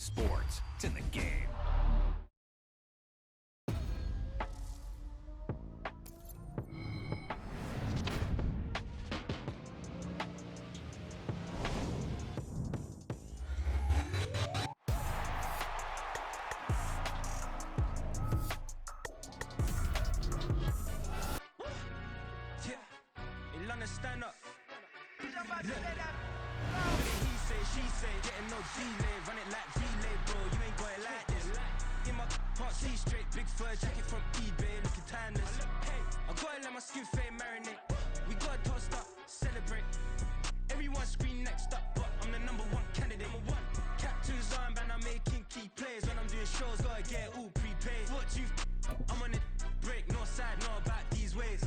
Sports, it's in the game. Stand up. Look. He say, she say, getting no delay, run it like relay, bro. You ain't got it like this. In my can't see straight, big fur jacket from eBay, looking timeless. I gotta let my skin fade marinate. We gotta toast up, celebrate. Everyone scream next up, but I'm the number one candidate. Captain's armband, I'm making key plays. When I'm doing shows, gotta get all prepaid. What you I'm on it, break, no side, no about these ways.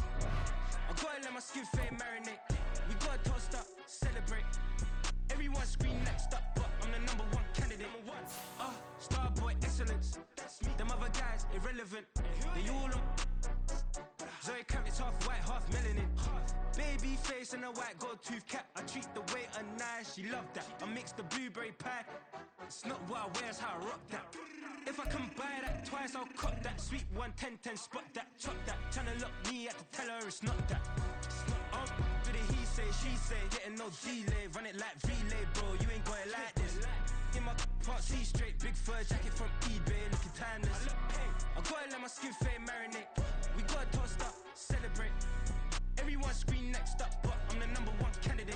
I gotta let my skin fade marinate. We gotta toast up, celebrate. Everyone scream next up, but I'm the number one candidate. Starboy excellence. Them other guys irrelevant. They all on. Zoe Kravitz half white, half melanin. Baby face and a white gold tooth cap. I treat the waiter nice, she love that. I mix the blueberry pie. It's not what I wear, it's how I rock that. If I can buy that twice, I'll cut that. Sweet 110, spot that, chop that. Tryna lock me at the tell her it's not that. Do the he say, she say, getting no delay. Run it like relay, bro, you ain't got it like this. In my can't see straight, big fur jacket from eBay, looking timeless. I gotta let my skin fade marinate. We gotta toast up, celebrate. Everyone scream next up, but I'm the number one candidate.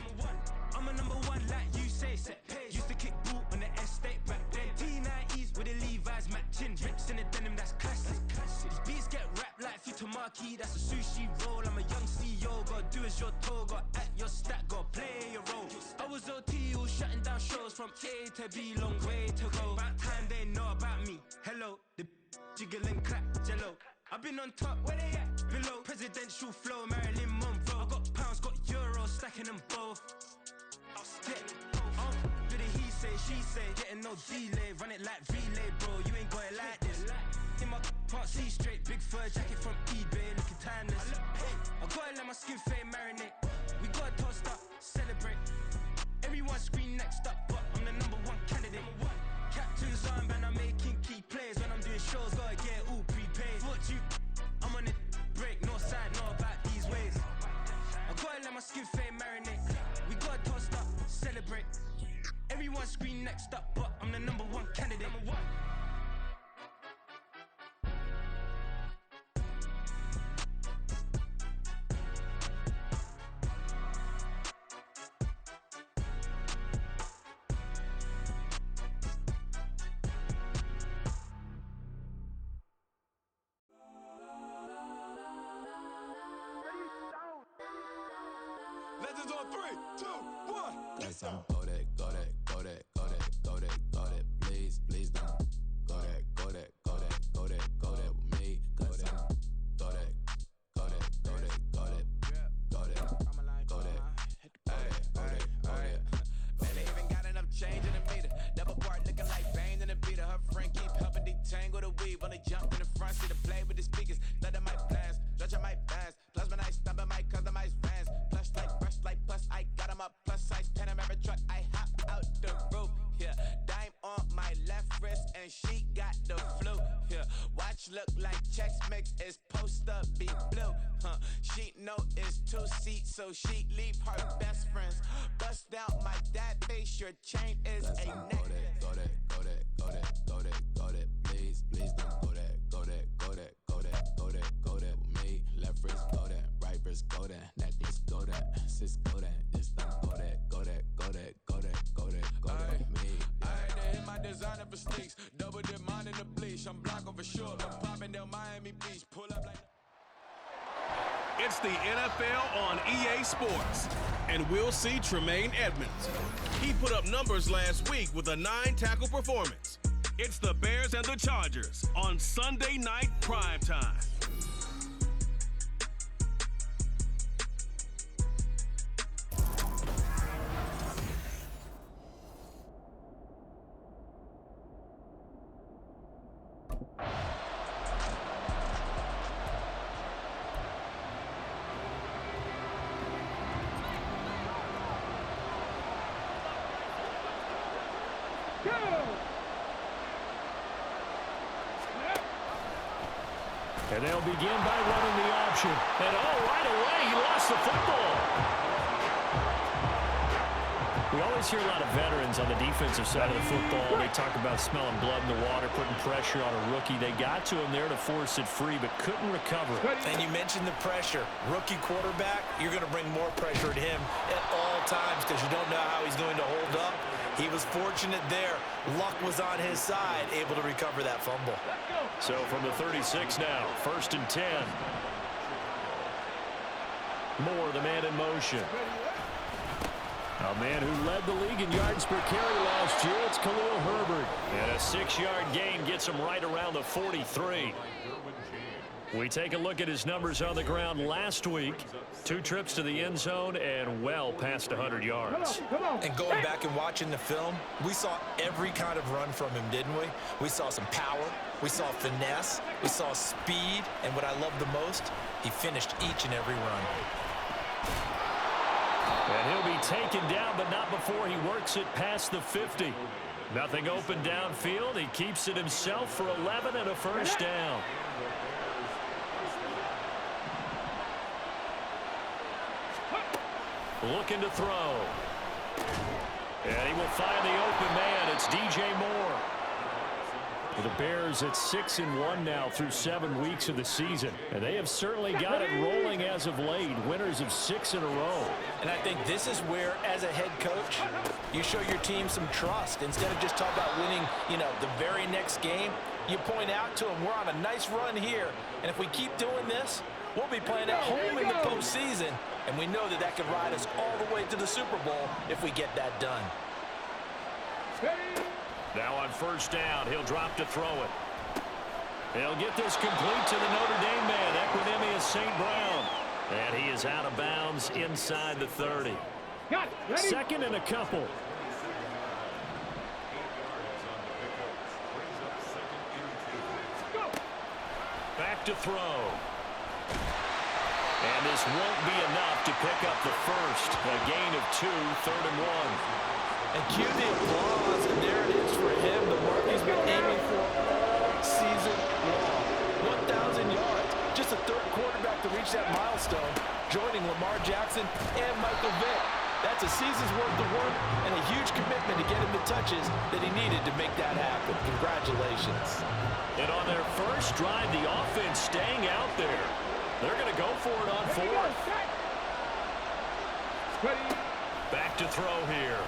I'm a number one like you say, set pace. Used to kick boot on the estate back then. T90s with the Levi's matching. Rips in the denim, that's classic. These beats get wrapped like Futamaki, that's a sushi roll. I'm a young CEO, gotta do as you're told. Gotta act your stat, gotta play your role. I was OT, all shutting down shows from A to B, long way to go. About time they know about me. Hello, the jiggle and clap, jello. I've been on top, where they at? Below, presidential flow, Marilyn Monroe. I got pounds, got euros, stacking them both. Do the he say, she say, getting no delay. Run it like relay, bro, you ain't got it like this. In my can't see straight, big fur jacket from eBay, looking timeless. I gotta let my skin fade marinate. We gotta toast up, celebrate. Everyone scream next up, but I'm the number one candidate. Captain's armband, I'm making key plays. When I'm doing shows, gotta get all prepaid. What you I'm on it, break, no side, no about these ways. I gotta let my skin fade marinate. We gotta toast up, celebrate. Everyone scream next up, but I'm the number one candidate. Legends on 3, 2, 1. Let's go that, go that, go that, go that, go that, go that. Please, please don't go that, go that, go that, go that, go that with me. Go that, go that, go that, go that, go that, go that, go that, go that. Man, they even got enough change in the meter. Double part looking like Bane in the beater. Her friend keep helping detangle the weave. Only jump in the front seat to play with the speakers. Let them mic blast, stretch my fast. Plus when I stump in my customized fans. Plush like brush like plus I got them up plus size Panamera truck. I hop out the roof. Yeah, dime on my left wrist and she got the flu. Yeah, watch look like Chex Mix is post up be blue. She know it's 2 seats, so she leave her best friends. Bust out my dad face, your chain is a necklace. Go that, go that, go that, go that, go that. Please, please don't go that, go that, go that, go that, go that, go that with me. Left wrist go that, right wrist go that, necklace go that, sis go that, this don't go that, go that, go that, go that, go that, go that with me. I had to hit my designer for sneaks, double dip mine in the bleach. I'm blocking for sure, I'm popping down Miami Beach, pull up like. It's the NFL on EA Sports, and we'll see Tremaine Edmonds. He put up numbers last week with a 9-tackle performance. It's the Bears and the Chargers on Sunday night primetime. And they'll begin by running the option. And right away, he lost the football. We always hear a lot of veterans on the defensive side of the football. They talk about smelling blood in the water, putting pressure on a rookie. They got to him there to force it free, but couldn't recover. And you mentioned the pressure. Rookie quarterback, you're going to bring more pressure at him at all times because you don't know how he's going to hold up. He was fortunate there. Luck was on his side, able to recover that fumble. So from the 36 now, 1st and 10. Moore, the man in motion. A man who led the league in yards per carry last year, it's Khalil Herbert. And a 6-yard gain gets him right around the 43. We take a look at his numbers on the ground last week. 2 trips to the end zone and well past 100 yards. And going back and watching the film, we saw every kind of run from him, didn't we? We saw some power. We saw finesse. We saw speed. And what I love the most, he finished each and every run. And he'll be taken down, but not before he works it past the 50. Nothing open downfield. He keeps it himself for 11 and a first down. Looking to throw. And he will find the open man. It's DJ Moore. The Bears at 6-1 now through 7 weeks of the season. And they have certainly got it rolling as of late. Winners of 6 in a row. And I think this is where, as a head coach, you show your team some trust. Instead of just talking about winning, the very next game, you point out to them, we're on a nice run here. And if we keep doing this, we'll be playing at home in the postseason. And we know that could ride us all the way to the Super Bowl if we get that done. Now on first down, he'll drop to throw it. He'll get this complete to the Notre Dame man, Equinemius St. Brown. And he is out of bounds inside the 30. 2nd and a couple. Back to throw. And this won't be enough to pick up the first. A gain of 2, 3rd and 1. And cue the applause, and there it is for him. The mark he's been aiming for all season long. 1,000 yards. Just a 3rd quarterback to reach that milestone, joining Lamar Jackson and Michael Vick. That's a season's worth of work and a huge commitment to get him the touches that he needed to make that happen. Congratulations. And on their first drive, the offense staying out there. They're going to go for it on 4th. Back to throw here.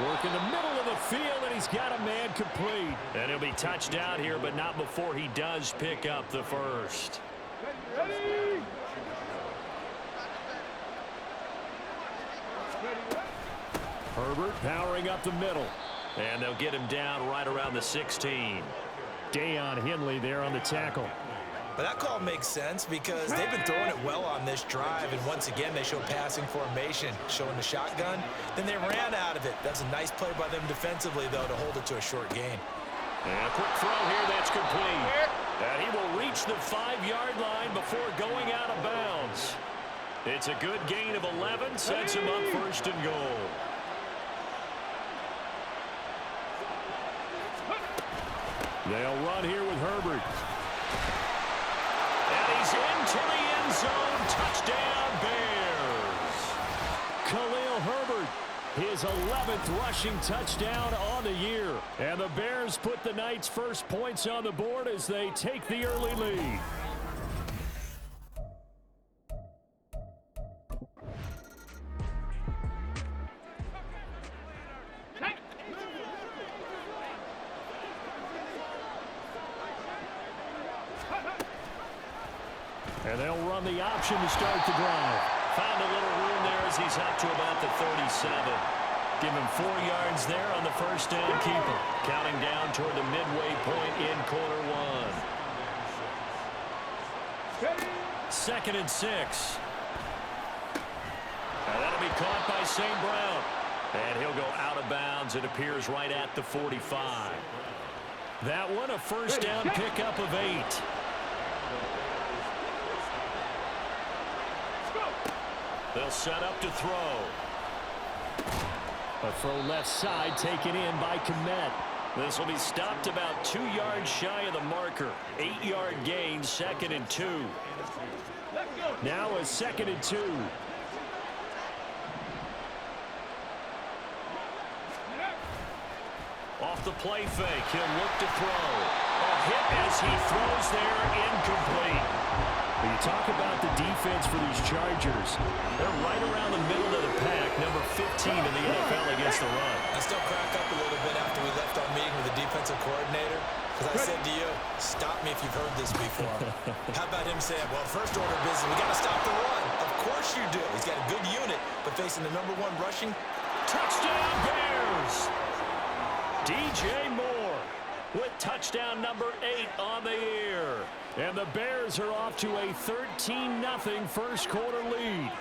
Work in the middle of the field, and he's got a man complete. And he'll be touched down here, but not before he does pick up the first. Herbert powering up the middle. And they'll get him down right around the 16. Deion Henley there on the tackle. But that call makes sense because they've been throwing it well on this drive, and once again they show passing formation, showing the shotgun. Then they ran out of it. That's a nice play by them defensively, though, to hold it to a short gain. And a quick throw here that's complete. And he will reach the 5-yard line before going out of bounds. It's a good gain of 11, sets him up 1st and goal. They'll run here with Herbert. And he's into the end zone. Touchdown, Bears. Khalil Herbert, his 11th rushing touchdown on the year. And the Bears put the Knights' first points on the board as they take the early lead. And they'll run the option to start the drive. Found a little room there as he's up to about the 37. Give him 4 yards there on the first down keeper. Counting down toward the midway point in quarter 1. 2nd and 6. And that'll be caught by St. Brown. And he'll go out of bounds, it appears, right at the 45. That one a first down pickup of 8. They'll set up to throw. A throw left side taken in by Kmet. This will be stopped about 2 yards shy of the marker. 8-yard gain, 2nd and 2. Now a 2nd and 2. Off the play fake, he'll look to throw. A hit as he throws there, incomplete. When you talk about the defense for these Chargers, they're right around the middle of the pack, number 15 in the NFL against the run. I still crack up a little bit after we left our meeting with the defensive coordinator, because I said to you, stop me if you've heard this before. How about him saying, well, first order of business, we got to stop the run. Of course you do. He's got a good unit, but facing the #1 rushing. Touchdown Bears! DJ Moore with touchdown number 8 on the year. And the Bears are off to a 13-0 first quarter lead.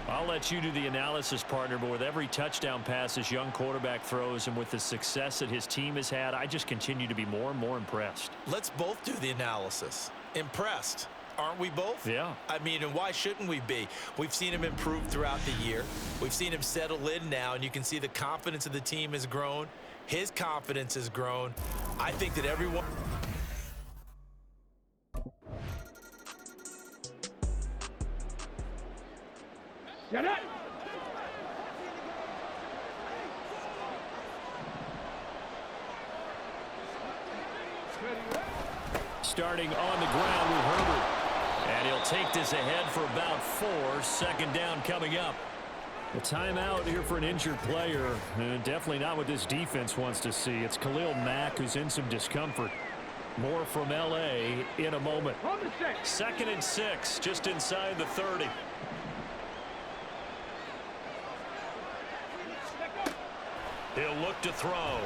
I'll let you do the analysis, partner, but with every touchdown pass this young quarterback throws and with the success that his team has had, I just continue to be more and more impressed. Let's both do the analysis. Impressed. Aren't we both? Yeah. I mean, and why shouldn't we be? We've seen him improve throughout the year. We've seen him settle in now, and you can see the confidence of the team has grown. His confidence has grown. I think that everyone... Get it! Starting on the ground with Herbert. And he'll take this ahead for about 4. 2nd down coming up. A timeout here for an injured player. Definitely not what this defense wants to see. It's Khalil Mack who's in some discomfort. More from L.A. in a moment. 2nd and 6, just inside the 30. He'll look to throw.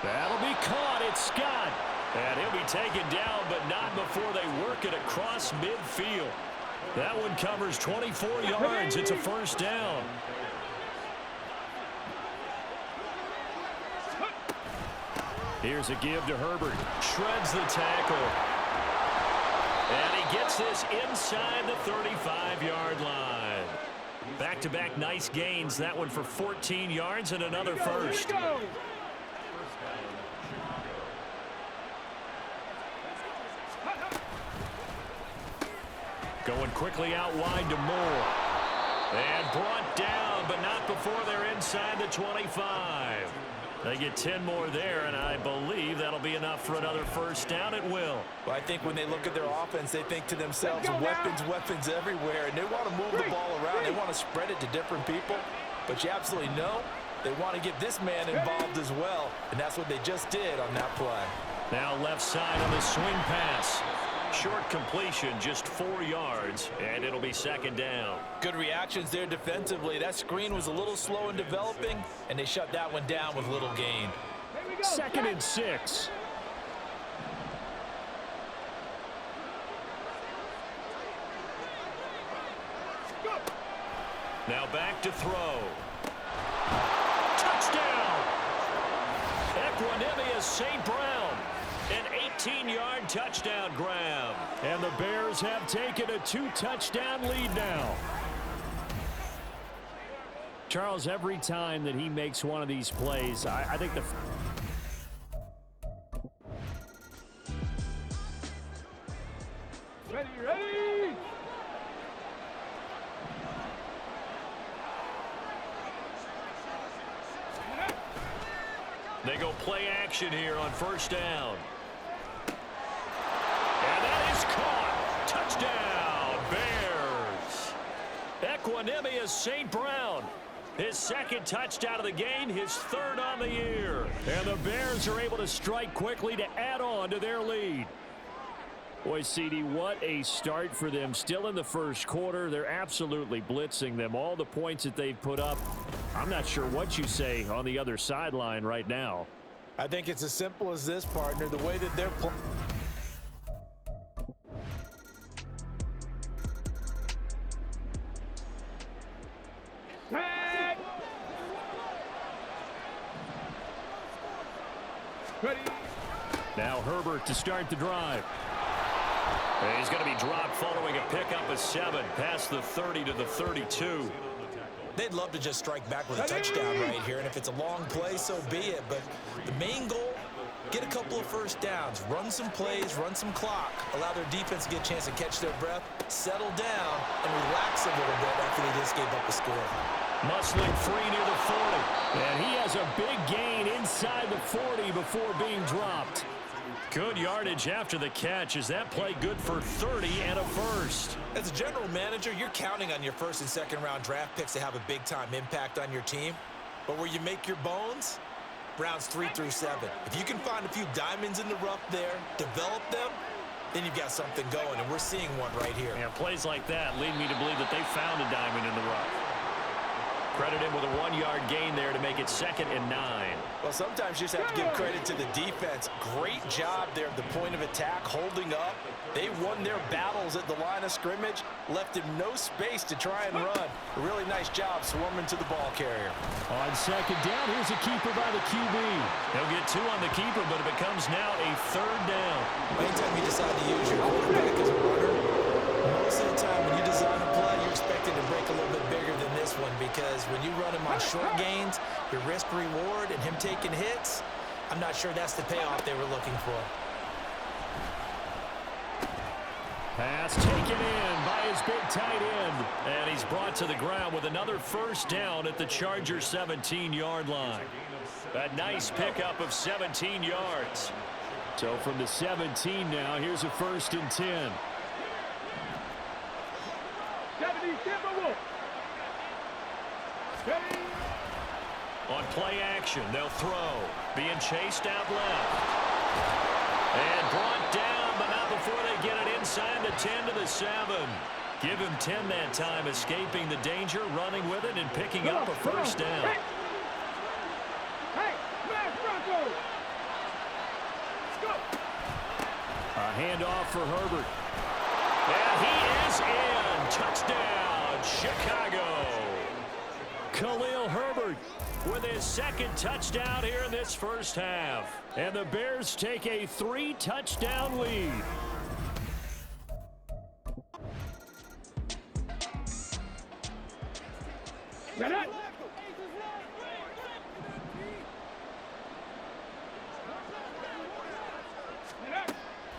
That'll be caught. It's Scott. And he'll be taken down, but not before they work it across midfield. That one covers 24 yards. It's a 1st down. Here's a give to Herbert. Shreds the tackle. And he gets this inside the 35-yard line. Back-to-back nice gains. That one for 14 yards and another 1st. Going quickly out wide to Moore. And brought down, but not before they're inside the 25. They get 10 more there, and I believe that'll be enough for another 1st down at will. Well, I think when they look at their offense, they think to themselves, weapons everywhere, and they want to move the ball around. They want to spread it to different people, but you absolutely know they want to get this man involved as well, and that's what they just did on that play. Now left side on the swing pass. Short completion, just 4 yards, and it'll be 2nd down. Good reactions there defensively. That screen was a little slow in developing, and they shut that one down with little gain. 2nd and 6. Now back to throw. Touchdown! Equanimous St. Brown. An 18-yard touchdown grab. And the Bears have taken a 2-touchdown lead now. Charles, every time that he makes one of these plays, I think the... Ready! They go play action here on 1st down. And that is caught. Touchdown, Bears. Equanimous St. Brown. His 2nd touchdown of the game, his 3rd on the year. And the Bears are able to strike quickly to add on to their lead. Boy, CD, what a start for them. Still in the 1st quarter. They're absolutely blitzing them. All the points that they've put up, I'm not sure what you say on the other sideline right now. I think it's as simple as this, partner. The way that they're playing. Now Herbert to start the drive. And he's going to be dropped following a pickup of 7 past the 30 to the 32. They'd love to just strike back with a touchdown right here, and if it's a long play, so be it. But the main goal, get a couple of first downs, run some plays, run some clock, allow their defense to get a chance to catch their breath, settle down, and relax a little bit after they just gave up a score. Muscling free near the 40. And he has a big gain inside the 40 before being dropped. Good yardage after the catch. Is that play good for 30 and a first? As a general manager, you're counting on your first and second round draft picks to have a big-time impact on your team. But where you make your bones, rounds 3 through 7. If you can find a few diamonds in the rough there, develop them, then you've got something going, and we're seeing one right here. Yeah, plays like that lead me to believe that they found a diamond in the rough. Credit him with a 1-yard gain there to make it 2nd and 9. Well, sometimes you just have to give credit to the defense. Great job there at the point of attack, holding up. They won their battles at the line of scrimmage, left him no space to try and run. A really nice job swarming to the ball carrier. On 2nd down, here's a keeper by the QB. He'll get 2 on the keeper, but it becomes now a 3rd down. Anytime you decide to use your quarterback as a runner, most of the time when you design a play, you're expected to break a little bit bigger than this one, because when you run him on short gains, your risk-reward and him taking hits, I'm not sure that's the payoff they were looking for. Pass taken in by his big tight end. And he's brought to the ground with another first down at the Chargers' 17-yard line. A nice pickup of 17 yards. So from the 17 now, here's a 1st and 10. On play action, they'll throw. Being chased out left. And brought down, but not before they get it inside the 10 to the 7. Give him 10 that time, escaping the danger, running with it, and picking up a first down. A handoff for Herbert. And he is in. Touchdown, Chicago. Khalil Herbert with his 2nd touchdown here in this first half. And the Bears take a 3-touchdown lead.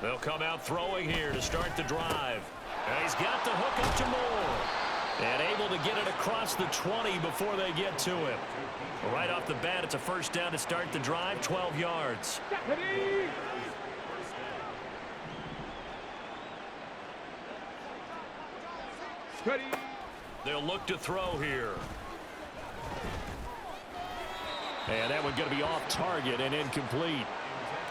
They'll come out throwing here to start the drive. And he's got the hook up to Moore. And able to get it across the 20 before they get to him. Right off the bat, it's a first down to start the drive, 12 yards. They'll look to throw here. And that one's going to be off target and incomplete.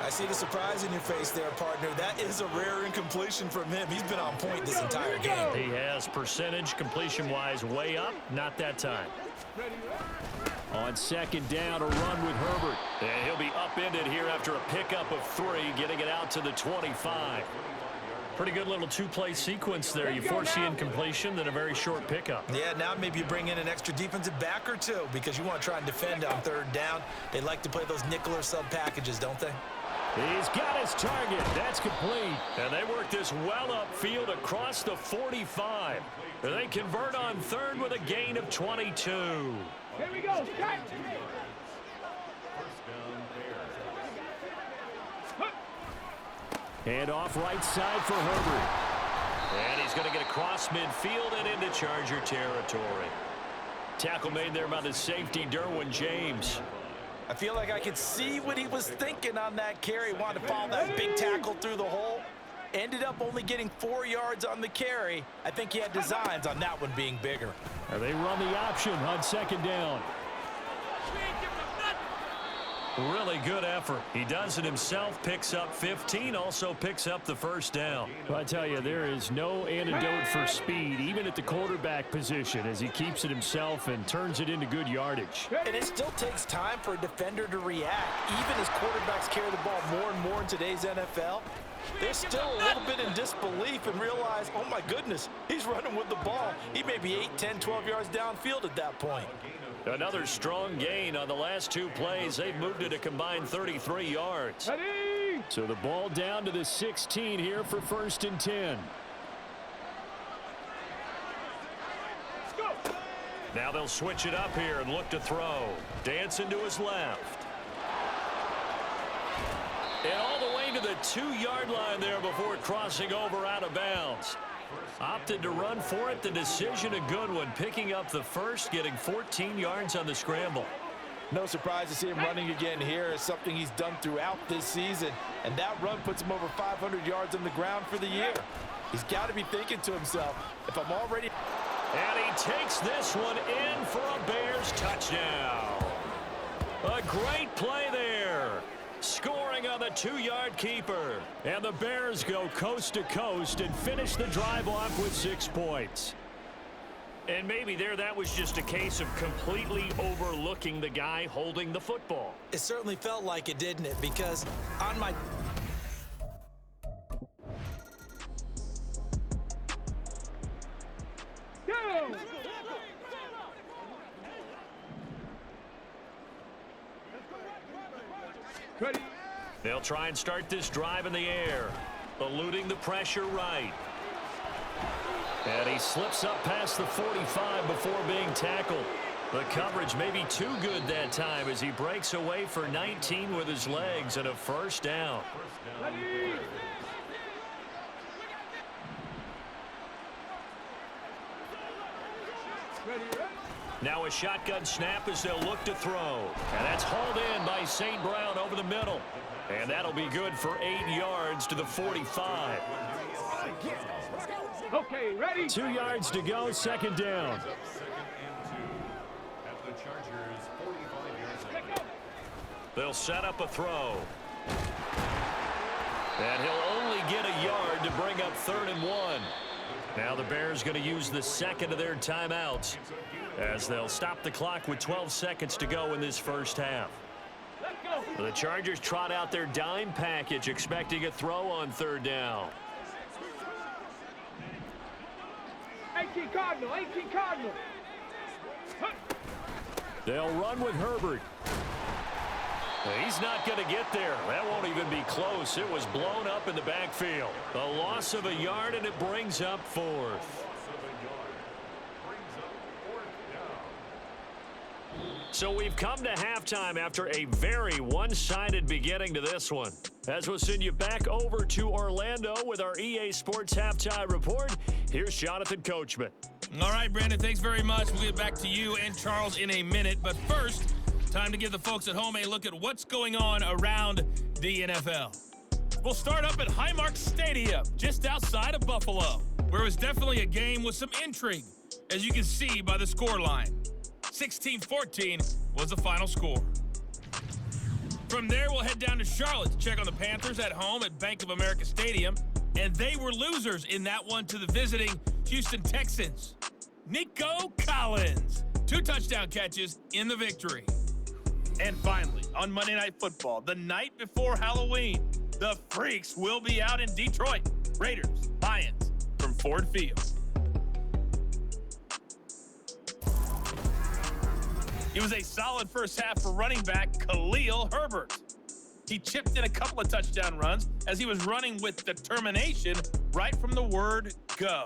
I see the surprise in your face there, partner. That is a rare incompletion from him. He's been on point this entire game. He has percentage, completion-wise, way up. Not that time. On 2nd down, a run with Herbert. And he'll be upended here after a pickup of 3, getting it out to the 25. Pretty good little 2-play sequence there. You force the incompletion, then a very short pickup. Yeah, now maybe you bring in an extra defensive back or 2 because you want to try and defend on 3rd down. They like to play those nickel or sub packages, don't they? He's got his target. That's complete. And they work this well upfield across the 45. They convert on 3rd with a gain of 22. Here we go. And off right side for Herbert. And he's going to get across midfield and into Charger territory. Tackle made there by the safety, Derwin James. I feel like I could see what he was thinking on that carry. Wanted to follow that big tackle through the hole. Ended up only getting 4 yards on the carry. I think he had designs on that one being bigger. They run the option on 2nd down. Really good effort. He does it himself, picks up 15, also picks up the first down. Well, I tell you, there is no antidote for speed, even at the quarterback position, as he keeps it himself and turns it into good yardage. And it still takes time for a defender to react. Even as quarterbacks carry the ball more and more in today's NFL, they're still a little bit in disbelief and realize, oh my goodness, he's running with the ball. He may be 8, 10, 12 yards downfield at that point. Another strong gain on the last 2 plays. They've moved it a combined 33 yards. So the ball down to the 16 here for 1st and 10. Now they'll switch it up here and look to throw. Dancing to his left. And all the way to the 2-yard line there before crossing over out of bounds. Opted to run for it. The decision a good one. Picking up the first, getting 14 yards on the scramble. No surprise to see him running again here. It's something he's done throughout this season. And that run puts him over 500 yards on the ground for the year. He's got to be thinking to himself, if I'm already... And he takes this one in for a Bears touchdown. A great play there. Scoring on the 2-yard keeper. And the Bears go coast to coast and finish the drive off with 6 points. And maybe that was just a case of completely overlooking the guy holding the football. It certainly felt like it, didn't it? Because on my... They'll try and start this drive in the air, eluding the pressure right. And he slips up past the 45 before being tackled. The coverage may be too good that time as he breaks away for 19 with his legs and a first down. Now a shotgun snap as they'll look to throw. And that's hauled in by St. Brown over the middle. And that'll be good for 8 yards to the 45. Okay, ready? 2 yards to go, second down. They'll set up a throw. And he'll only get a yard to bring up 3rd and 1. Now the Bears going to use the second of their timeouts as they'll stop the clock with 12 seconds to go in this first half. The Chargers trot out their dime package, expecting a throw on 3rd down. 18 Cardinal, 18 Cardinal. They'll run with Herbert. He's not going to get there. That won't even be close. It was blown up in the backfield. A loss of a yard, and it brings up 4th. So we've come to halftime after a very one-sided beginning to this one. As we'll send you back over to Orlando with our EA Sports Halftime Report, here's Jonathan Coachman. All right, Brandon, thanks very much. We'll get back to you and Charles in a minute. But first, time to give the folks at home a look at what's going on around the NFL. We'll start up at Highmark Stadium, just outside of Buffalo, where it was definitely a game with some intrigue, as you can see by the scoreline. 16-14 was the final score. From there, we'll head down to Charlotte to check on the Panthers at home at Bank of America Stadium, and they were losers in that one to the visiting Houston Texans. Nico Collins, 2 touchdown catches in the victory. And finally, on Monday Night Football, the night before Halloween, the Freaks will be out in Detroit. Raiders, Lions from Ford Field. It was a solid first half for running back Khalil Herbert. He chipped in a couple of touchdown runs as he was running with determination right from the word go.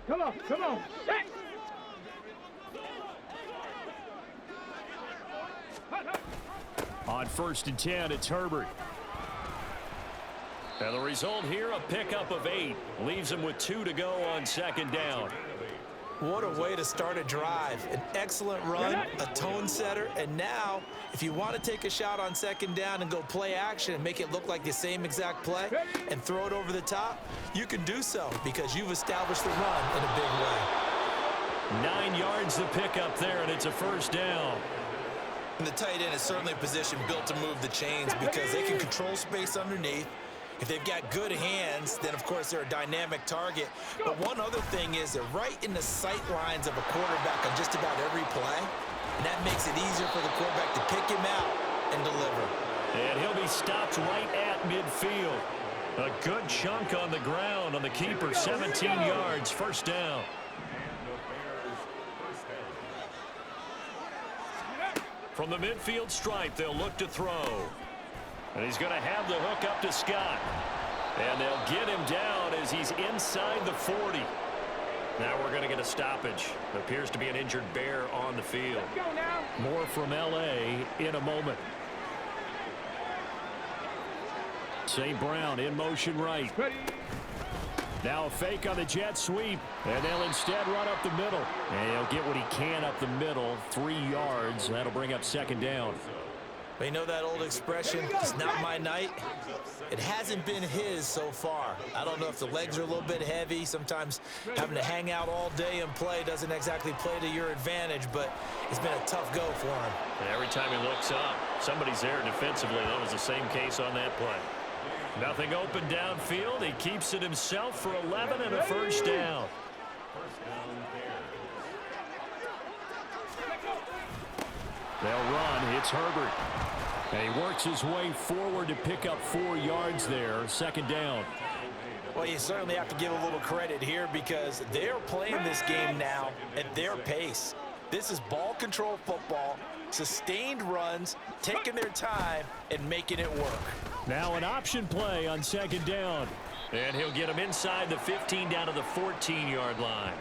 Come on, come on. Set. On 1st and 10, it's Herbert. And the result here, a pickup of 8. Leaves him with 2 to go on 2nd down. What a way to start a drive. An excellent run, a tone setter, and now, if you want to take a shot on 2nd down and go play action and make it look like the same exact play and throw it over the top, you can do so because you've established the run in a big way. 9 yards to pick up there, and it's a first down. And the tight end is certainly a position built to move the chains because they can control space underneath. If they've got good hands, then, of course, they're a dynamic target. But one other thing is they're right in the sight lines of a quarterback on just about every play. and that makes it easier for the quarterback to pick him out and deliver. And he'll be stopped right at midfield. A good chunk on the ground on the keeper, 17 yards, first down. From the midfield stripe, they'll look to throw. And he's going to have the hook up to Scott. And they'll get him down as he's inside the 40. Now we're going to get a stoppage. Appears to be an injured Bear on the field. More from L.A. in a moment. St. Brown in motion right. Now a fake on the jet sweep. And they'll instead run up the middle. And he'll get what he can up the middle. 3 yards. That'll bring up second down. But you know that old expression, it's not my night? It hasn't been his so far. I don't know if the legs are a little bit heavy. Sometimes having to hang out all day and play doesn't exactly play to your advantage, but it's been a tough go for him. And every time he looks up, somebody's there defensively. That was the same case on that play. Nothing open downfield. He keeps it himself for 11 and a first down. They'll run. It's Herbert. And he works his way forward to pick up 4 yards there. Second down. Well, you certainly have to give a little credit here because they're playing this game now at their pace. This is ball control football, sustained runs, taking their time, and making it work. Now an option play on second down. And he'll get him inside the 15 down to the 14-yard line.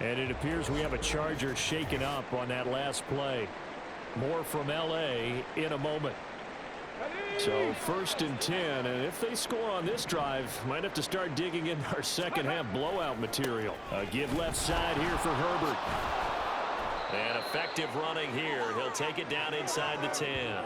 And it appears we have a Charger shaken up on that last play. More from L.A. in a moment. So first and 10, and if they score on this drive, might have to start digging in our second half blowout material. A give left side here for Herbert. And effective running here. He'll take it down inside the 10.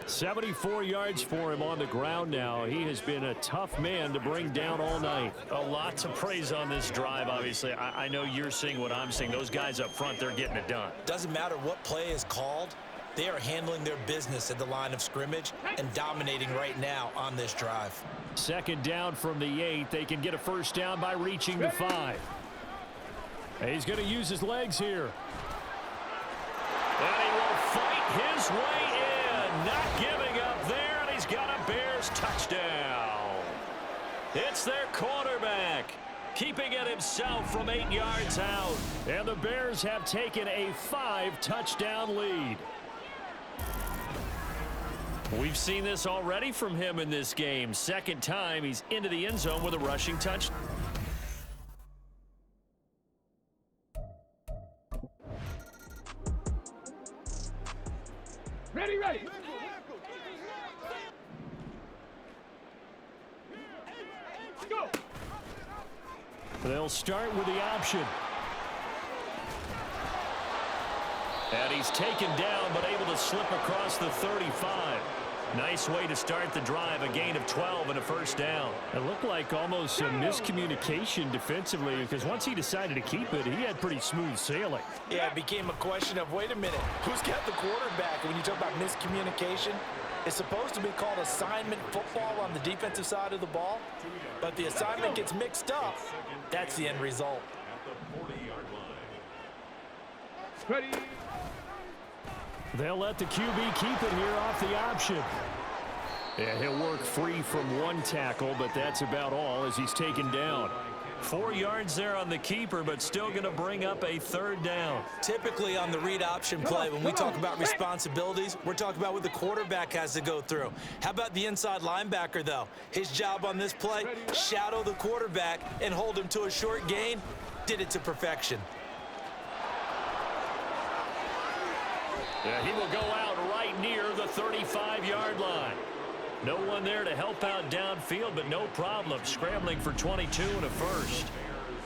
74 yards for him on the ground now. He has been a tough man to bring down all night. A lot to praise on this drive, obviously. I know you're seeing what I'm seeing. Those guys up front, they're getting it done. Doesn't matter what play is called. They are handling their business at the line of scrimmage and dominating right now on this drive. Second down from the 8. They can get a first down by reaching the 5. And he's going to use his legs here. And he will fight his way in. Not giving up there, and he's got a Bears touchdown. It's their quarterback, keeping it himself from 8 yards out. And the Bears have taken a 5-touchdown lead. We've seen this already from him in this game. Second time he's into the end zone with a rushing touchdown. Ready, ready. Go. They'll start with the option. And he's taken down, but able to slip across the 35. Nice way to start the drive, a gain of 12 and a first down. It looked like almost a miscommunication defensively because once he decided to keep it, he had pretty smooth sailing. Yeah, it became a question of, wait a minute, who's got the quarterback? When you talk about miscommunication, it's supposed to be called assignment football on the defensive side of the ball, but the assignment gets mixed up. That's the end result. Ready. They'll let the QB keep it here off the option. Yeah, he'll work free from one tackle, but that's about all as he's taken down. 4 yards there on the keeper, but still going to bring up a third down. Typically on the read option play, when we talk about responsibilities, we're talking about what the quarterback has to go through. How about the inside linebacker, though? His job on this play, shadow the quarterback and hold him to a short gain. Did it to perfection. Yeah, he will go out right near the 35-yard line. No one there to help out downfield, but no problem. Scrambling for 22 and a first.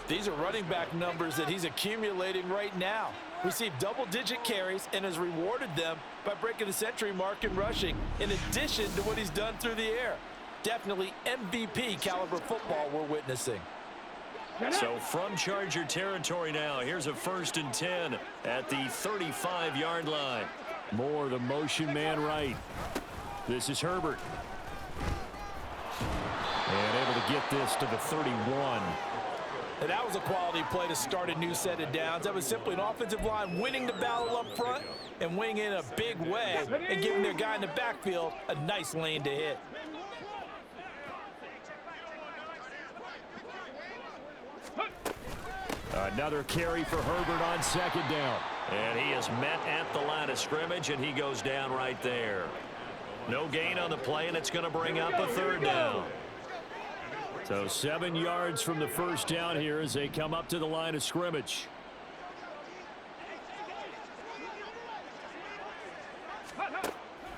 These are running back numbers that he's accumulating right now. Received double-digit carries and has rewarded them by breaking the century mark in rushing, in addition to what he's done through the air. Definitely MVP caliber football we're witnessing. So from Charger territory now, here's a 1st and 10 at the 35-yard line. Moore, the motion man right. This is Herbert. And able to get this to the 31. Now, that was a quality play to start a new set of downs. That was simply an offensive line winning the battle up front and winning in a big way and giving their guy in the backfield a nice lane to hit. Another carry for Herbert on second down. And he is met at the line of scrimmage, and he goes down right there. No gain on the play, and it's going to bring up a third down. So 7 yards from the first down here as they come up to the line of scrimmage.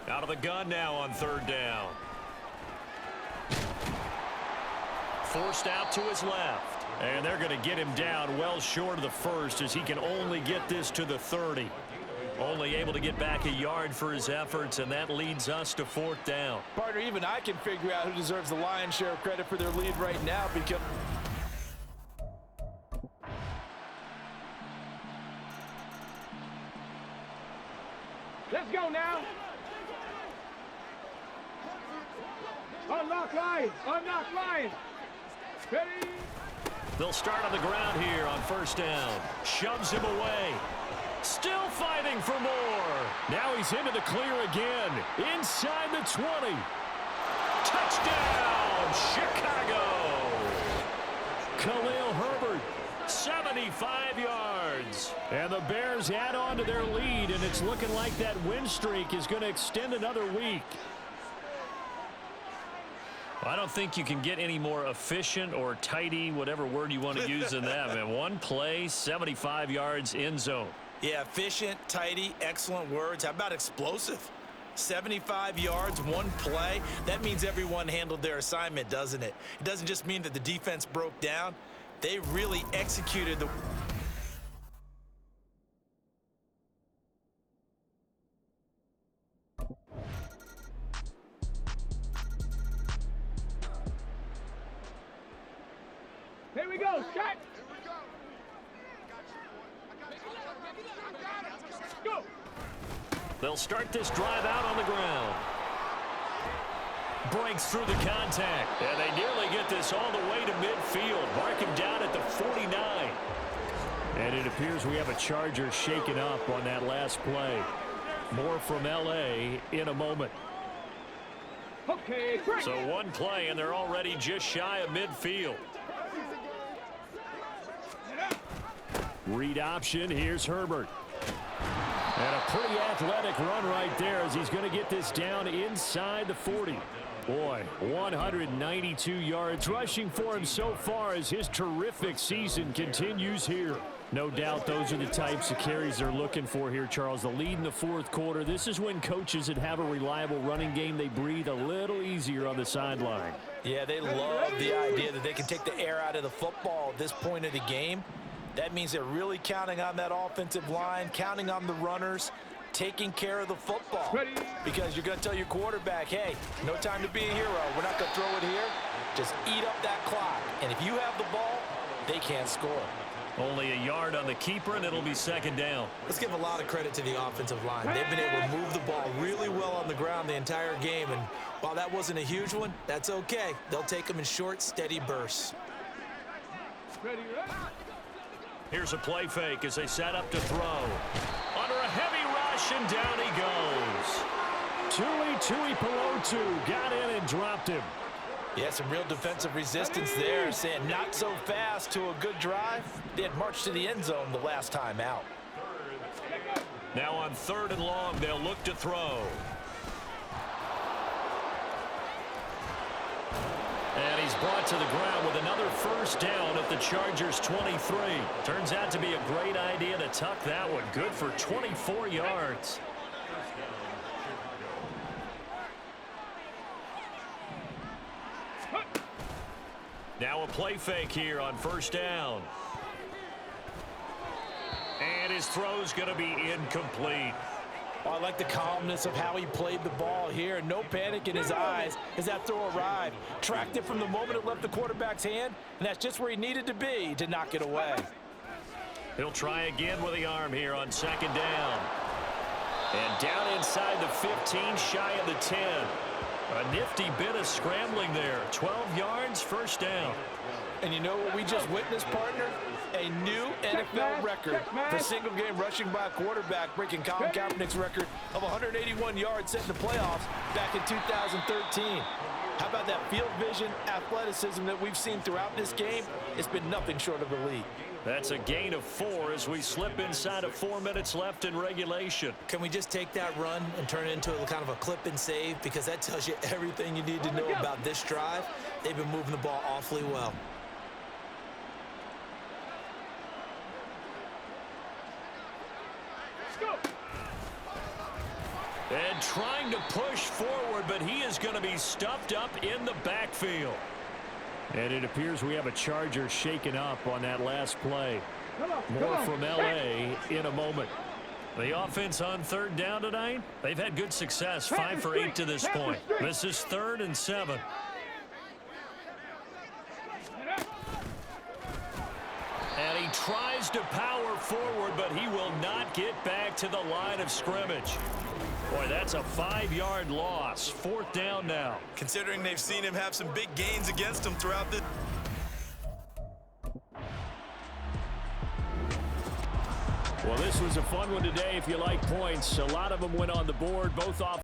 Out of the gun now on third down. Forced out to his left. And they're going to get him down well short of the first as he can only get this to the 30. Only able to get back a yard for his efforts, and that leads us to fourth down. Partner, even I can figure out who deserves the lion's share of credit for their lead right now because... Let's go now. Unlock line. Unlock line. Ready. They'll start on the ground here on first down. Shoves him away. Still fighting for more. Now he's into the clear again. Inside the 20. Touchdown, Chicago. Khalil Herbert, 75 yards. And the Bears add on to their lead, and it's looking like that win streak is going to extend another week. I don't think you can get any more efficient or tidy, whatever word you want to use in that. Man, one play, 75 yards in zone. Yeah, efficient, tidy, excellent words. How about explosive? 75 yards, one play. That means everyone handled their assignment, doesn't it? It doesn't just mean that the defense broke down. They really executed the... Here we go, shot. Go. They'll start this drive out on the ground. Breaks through the contact. And they nearly get this all the way to midfield. Mark him down at the 49. And it appears we have a Charger shaken up on that last play. More from L.A. in a moment. Okay, great. So one play, and they're already just shy of midfield. Read option. Here's Herbert. And a pretty athletic run right there as he's going to get this down inside the 40. Boy, 192 yards rushing for him so far as his terrific season continues here. No doubt those are the types of carries they're looking for here, Charles. The lead in the fourth quarter. This is when coaches that have a reliable running game, they breathe a little easier on the sideline. Yeah, they love the idea that they can take the air out of the football at this point of the game. That means they're really counting on that offensive line, counting on the runners, taking care of the football. Because you're going to tell your quarterback, hey, no time to be a hero. We're not going to throw it here. Just eat up that clock. And if you have the ball, they can't score. Only a yard on the keeper, and it'll be second down. Let's give a lot of credit to the offensive line. They've been able to move the ball really well on the ground the entire game. And while that wasn't a huge one, that's okay. They'll take them in short, steady bursts. Here's a play fake as they set up to throw. Under a heavy rush, and down he goes. Tui Pelotu got in and dropped him. Yeah, some real defensive resistance there, saying not so fast to a good drive. They had marched to the end zone the last time out. Now on third and long, they'll look to throw. And he's brought to the ground with another first down at the Chargers' 23. Turns out to be a great idea to tuck that one. Good for 24 yards. Now a play fake here on first down. And his throw's going to be incomplete. Oh, I like the calmness of how he played the ball here. No panic in his eyes as that throw arrived. Tracked it from the moment it left the quarterback's hand, and that's just where he needed to be to knock it away. He'll try again with the arm here on second down. And down inside the 15, shy of the 10. A nifty bit of scrambling there. 12 yards, first down. And you know what we just witnessed, partner? A new NFL record for single-game rushing by a quarterback, breaking Colin Kaepernick's record of 181 yards set in the playoffs back in 2013. How about that field vision, athleticism that we've seen throughout this game? It's been nothing short of elite. That's a gain of 4 as we slip inside of 4 minutes left in regulation. Can we just take that run and turn it into a kind of a clip and save? Because that tells you everything you need to know about this drive. They've been moving the ball awfully well. And trying to push forward, but he is going to be stuffed up in the backfield. And it appears we have a Charger shaken up on that last play. More from L.A. in a moment. The offense on 3rd down tonight, they've had good success, 5 for 8 to this point. This is 3rd and 7. And he tries to power forward, but he will not get back to the line of scrimmage. Boy, that's a 5-yard loss. 4th down now. Considering they've seen him have some big gains against him throughout the... Well, this was a fun one today if you like points. A lot of them went on the board, both off.